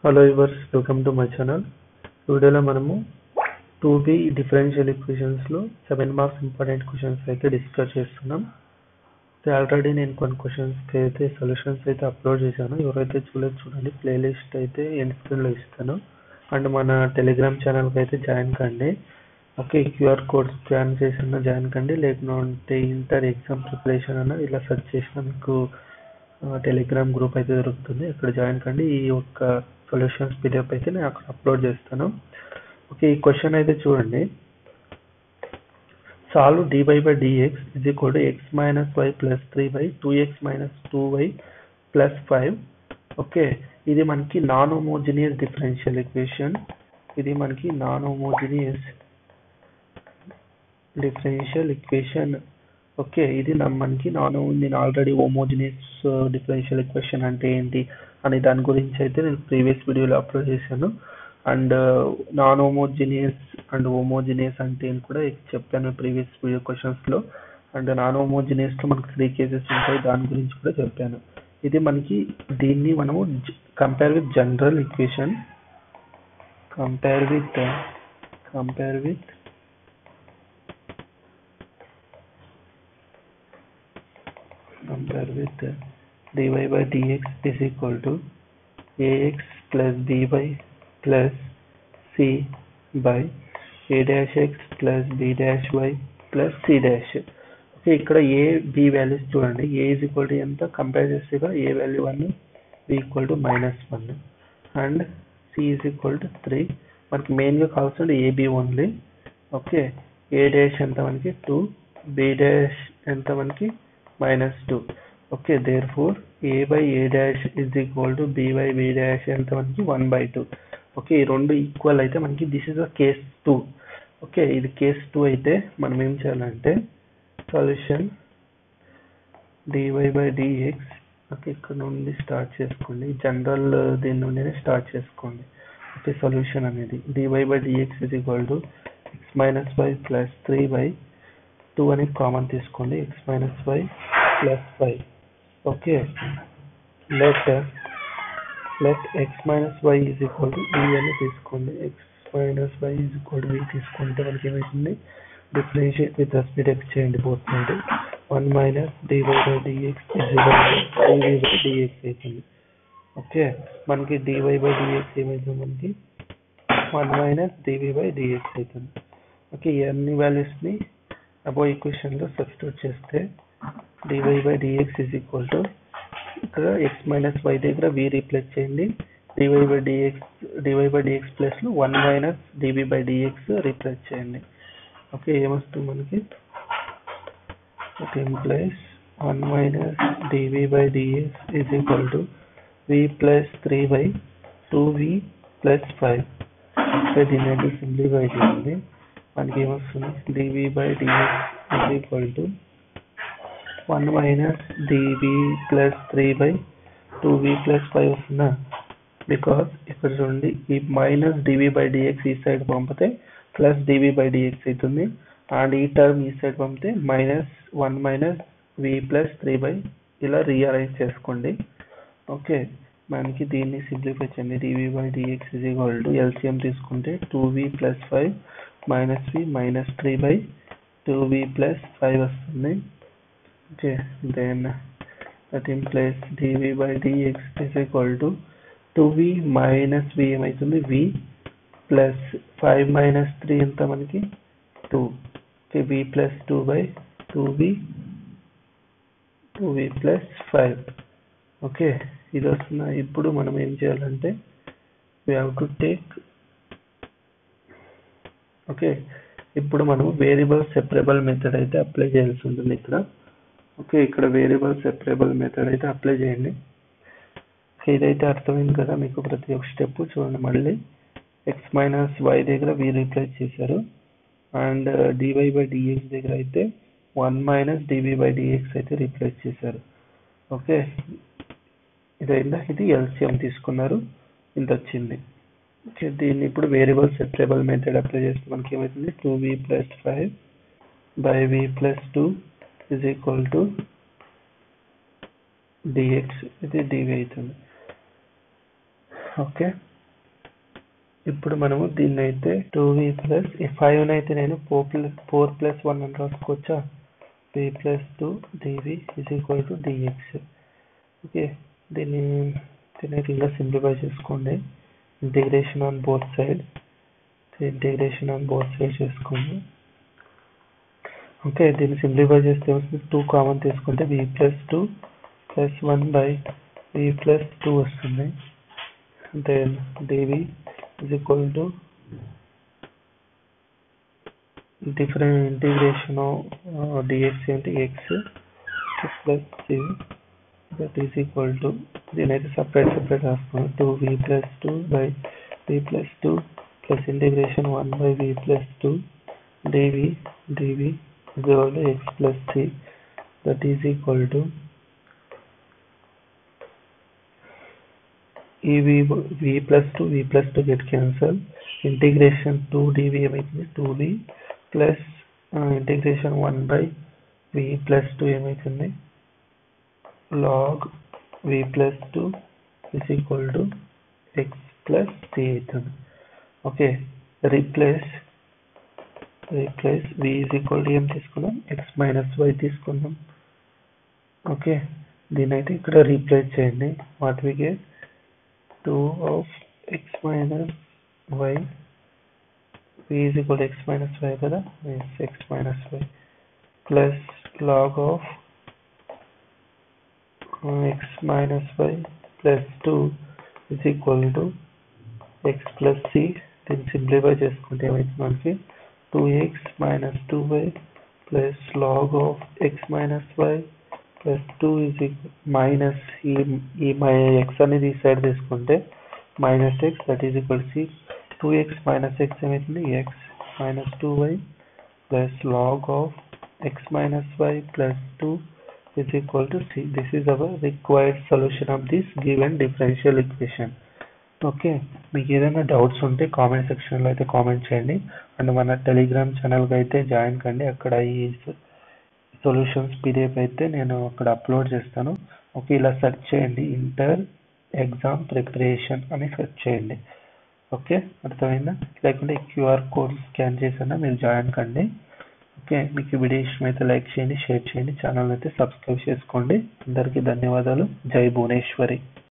Hello viewers, welcome to my channel. ఈ వీడియోలో మనము 2B డిఫరెన్షియల్ ఈక్వేషన్స్ లో 7 మార్క్స్ ఇంపార్టెంట్ క్వశ్చన్స్ అయితే డిస్కస్ చేస్తున్నాం. ఆల్రెడీ నేను కొన్ని క్వశ్చన్స్ కి అయితే సొల్యూషన్స్ అయితే అప్లోడ్ చేశాను. ఎవరైతే చూడలేదు చూడండి, ప్లేలిస్ట్ అయితే ఎండ్ స్క్రీన్ లో ఇస్తాను. అండ్ మన టెలిగ్రామ్ ఛానల్ కి అయితే జాయిన్ కండి. ఓకే, క్యూఆర్ కోడ్ స్కాన్ చేసిన జాయిన్ కండి, లేకుంటే ఇంటర్ ఎగ్జామ్ ప్రిపరేషన్ అన్న ఇలా సెర్చ్ చేసినా మీకు టెలిగ్రామ్ గ్రూప్ అయితే దొరుకుతుంది. అక్కడ జాయిన్ కండి. ఈ యొక్క సొల్యూషన్స్ పీడిఎఫ్ అయితే నేను అక్కడ అప్లోడ్ చేస్తాను. ఓకే, ఈ క్వశ్చన్ అయితే చూడండి. Solve dy by dx is equal to x minus y plus 3 by 2x minus 2y plus 5. Okay, ఇది మనకి నాన్ హోమోజీనియస్ డిఫరెన్షియల్ ఈక్వేషన్. ఇది మనకి non homogeneous differential equation. Okay, ఇది మనకి నేను ఆల్రెడీ హోమోజీనియస్ డిఫరెన్షియల్ ఈక్వేషన్ అంటే ఏంటి అని దాని గురించి అయితే నేను ప్రీవియస్ వీడియోలో అప్లోడ్ చేశాను. And non homogeneous and homogeneous అంటే అని కూడా చెప్పాను ప్రీవియస్ వీడియో క్వశ్చన్స్ లో. అండ్ నాన్ హోమోజీనియస్ లో మనకి 3 కేసెస్ ఉంటాయి, దాని గురించి కూడా చెప్పాను. ఇది మనకి దీన్ని మనము compare with general equation, compare with dy by dx is equal to ax plus by plus c by a dash x plus b dash y plus c dash. Okay, ఇక్కడ a b వాల్యూస్ చూడండి. a is equal to ఎంత compare చేస్తే a value 1, b equal to -1 and c is equal to 3. మనకి main గా కావాల్సింది a b only. Okay, a dash ఎంత మనకి 2, b dash ఎంత మనకి -2. Okay, therefore a by a dash is equal to b by b dash ఎంత మనకి 1/2. Okay, ఈ రెండు ఈక్వల్ అయితే మనకి దిస్ ఇస్ కేస్ 2. ఓకే, ఇది కేస్ 2 అయితే మనం ఏం చేయాలంటే solution dy by dx. Okay, ఇక్కడ నుండి స్టార్ట్ చేసుకోండి, జనరల్ దీని నుండి స్టార్ట్ చేసుకోండి. ఓకే, సొల్యూషన్ అనేది dy by dx is equal to x minus y plus 3 by 2 అని కామన్ తీసుకోండి, x minus y plus 5. Okay, let x minus y is equal to v అని తీసుకోండి. x minus y is equal to v తీసుకుంటే మనకి ఏమవుతుంది, differentiate with respect చేయండి both నుండి. 1 minus dy by dx is equal to dv by dx అవుతుంది. Okay, మనకి dy by dx ఏమవుతుంది, మనకి 1 minus dv by dx అవుతుంది. ఓకే, ఈ అన్ని వాల్యూస్ ని అబోవ్ ఈక్వేషన్ లో సబ్స్టిట్యూట్ చేస్తే dy by dx is equal to ఇక్కడ x minus y దగ్గర v రీప్లేస్ చేయండి, dy by dx ప్లస్ లో 1 minus dv by dx replace చేయండి. ఓకే, ఏమొస్తుంది మనకి, it implies 1 minus dv by dx is equal to v plus 3 by 2v plus 5. Okay, దీన్ని simplify చేయండి, మనకి ఏమొస్తుంది, dv by dx is equal to 1 minus dv plus 3 by 2v plus 5 వస్తుందా, because ఇక్కడ చూడండి ఈ మైనస్ dv by dx ఈ side పంపితే ప్లస్ dv by dx అవుతుంది, అండ్ ఈ టర్మ్ ఈ సైడ్ పంపితే -1 minus v plus 3 by ఇలా రీఅరేంజ్ చేసుకోండి. ఓకే, మనకి దీన్ని సింప్లిఫై చేయండి, dv by dx is equal to LCM తీసుకుంటే 2v plus 5 minus v minus 3 by 2v plus 5 వస్తుంది. Okay, then that implies dv by dx is equal to 2v minus v ఏమవుతుంది, v plus 5 minus 3 ఎంత మనకి 2. okay, v plus 2 by 2v plus 5. Okay, ఇది వస్తున్నా. ఇప్పుడు మనం ఏం చేయాలంటే we have to take. Okay, ఇప్పుడు మనం వేరియబుల్ సెపరబుల్ మెథడ్ అయితే అప్లై చేయాల్సి ఉంటుంది ఇక్కడ. ఓకే, ఇక్కడ వేరియబుల్ సెపరబుల్ మెథడ్ అయితే అప్లై చేయండి. ఇదైతే అర్థమైంది కదా మీకు, ప్రతి ఒక్క స్టెప్ చూడండి. మళ్ళీ x మైనస్ y దగ్గర v రీప్లేస్ చేశారు, అండ్ dy by dx దగ్గర అయితే 1 minus dv by dx అయితే రీప్లేస్ చేశారు. ఓకే, ఇదైందా, ఇది LCM తీసుకున్నారు, ఇంత వచ్చింది. ఓకే, దీన్ని ఇప్పుడు వేరియబుల్ సెపరబుల్ మెథడ్ అప్లై చేస్తే మనకి ఏమవుతుంది, 2v plus 5 by v plus 2 is equal to dx, ఇది dv అవుతుంది. ఓకే, ఇప్పుడు మనము దీన్ని అయితే 2v ప్లస్ 5 అయితే నేను 4 ప్లస్ 1 అని రాసుకోవచ్చా? v plus 2 dv is equal to dx. Okay, దీన్ని ఇంకా సింప్లిఫై చేసుకోండి. ఇంటిగ్రేషన్ ఆన్ బోత్ సైడ్ చేసుకోండి. ఓకే, దీన్ని సింప్లిఫై చేస్తే 2 కామన్ తీసుకుంటే v plus 2 plus 1 by v plus 2 వస్తుంది. Then dv is equal to different integration of dx into x plus c, that is equal to దీనైతే separate రాసుకున్నాం. 2v plus 2 by v plus 2 plus integration 1 by v plus 2 dv is equal to x plus c, that is equal to v plus 2 get cancel. Integration 2 dv ఏమైతుంది 2v plus integration 1 by v plus 2 ఏమైతుంది log v plus 2 is equal to x plus c అవుతుంది. Okay, replace v is equal to ఏం తీసుకున్నాం? x minus y తీసుకున్నాం. Okay, దీని అయితే ఇక్కడ replace చేయండి. What we get 2 of x minus y, v is equal to x minus y కదా, yes, x minus y plus log of x minus y plus 2 is equal to x plus c. దీన్ని simplify చేసుకుంటే ఏమైతుంది మనకి 2x minus 2y plus log of x minus y plus 2 is equal minus ఈ x అనేది ఈ side తీసుకుంటే minus x, that is equal to c. 2x minus x ఏమైతుంది x minus 2y plus log of x minus y plus 2 is equal to c. This is our required solution of this given differential equation. Okay, మీకు ఏదైనా doubts ఉంటే comment సెక్షన్లో అయితే comment చేయండి. And మన Telegram ఛానల్కి అయితే జాయిన్ కండి. అక్కడ ఈ సొల్యూషన్స్ పీడిఎఫ్ అయితే నేను అక్కడ అప్లోడ్ చేస్తాను. ఓకే, ఇలా సెర్చ్ చేయండి, ఇంటర్ ఎగ్జామ్ ప్రిపరేషన్ అని సెర్చ్ చేయండి. ఓకే, అర్థమైందా? లేకుంటే క్యూఆర్ కోడ్ స్కాన్ చేసినా మీరు జాయిన్ కండి. ఓకే, మీకు ఈ వీడియో ఇష్టమైతే లైక్ చేయండి, షేర్ చేయండి, ఛానల్ అయితే సబ్స్క్రైబ్ చేసుకోండి. అందరికీ ధన్యవాదాలు. జై భువనేశ్వరి.